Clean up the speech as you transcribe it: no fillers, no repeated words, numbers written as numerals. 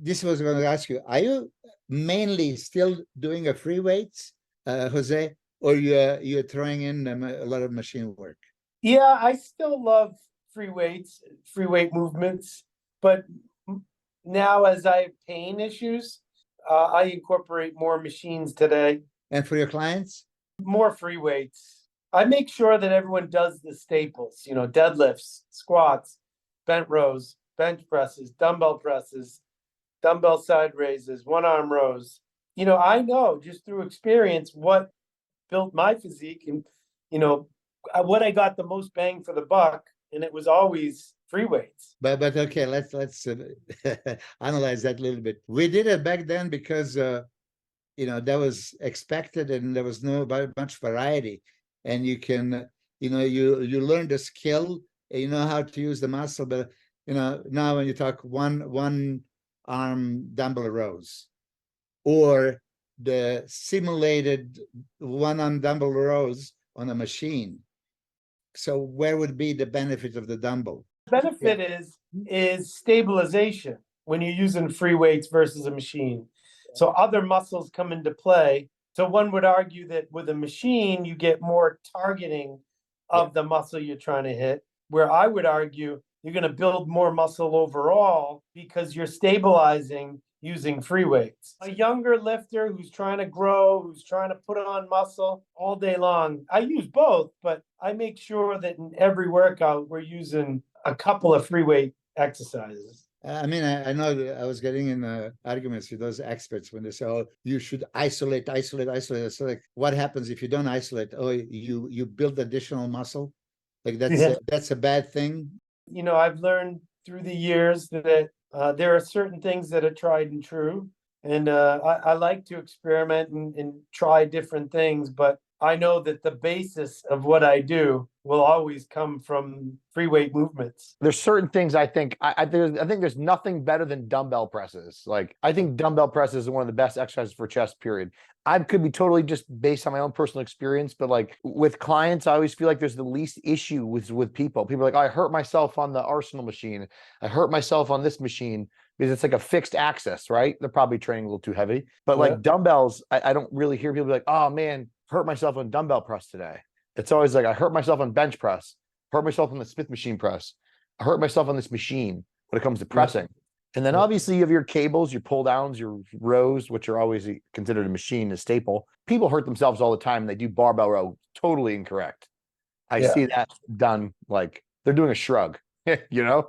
this was going to ask you, are you mainly still doing a free weights, Jose, or you're throwing in a lot of machine work? Yeah, I still love free weights, free weight movements, but now as I have pain issues, I incorporate more machines today. And for your clients? More free weights. I make sure that everyone does the staples, deadlifts, squats, bent rows, bench presses, dumbbell side raises, one arm rows. I know just through experience what built my physique and, what I got the most bang for the buck. And it was always free weights. But okay, let's analyze that a little bit. We did it back then because that was expected and there was no much variety. And you can, you learn the skill, you know how to use the muscle, but now when you talk one arm dumbbell rows or the simulated one arm dumbbell rows on a machine. So where would be the benefit of the dumbbell? Benefit is stabilization when you're using free weights versus a machine. So other muscles come into play. So one would argue that with a machine, you get more targeting of the muscle you're trying to hit, where I would argue you're going to build more muscle overall because you're stabilizing using free weights. A younger lifter who's trying to grow, who's trying to put on muscle all day long, I use both, but I make sure that in every workout, we're using a couple of free weight exercises. I mean, I know that I was getting in arguments with those experts when they say, "Oh, you should isolate." So, like, what happens if you don't isolate? Oh, you build additional muscle. Like that's a bad thing. I've learned through the years that there are certain things that are tried and true, and I like to experiment and try different things. But I know that the basis of what I do will always come from free weight movements. There's certain things I think I think there's nothing better than dumbbell presses. Like I think dumbbell presses are one of the best exercises for chest, period. I could be totally just based on my own personal experience, but like with clients, I always feel like there's the least issue with people. People are like, oh, I hurt myself on the Arsenal machine. I hurt myself on this machine because it's like a fixed axis, right? They're probably training a little too heavy. But like dumbbells, I don't really hear people be like, oh man, hurt myself on dumbbell press today. It's always like I hurt myself on bench press, hurt myself on the Smith machine press. I hurt myself on this machine when it comes to pressing. And then obviously you have your cables, your pull downs, your rows, which are always considered a machine, a staple. People hurt themselves all the time. They do barbell row. Totally incorrect. I see that done like they're doing a shrug, Yeah.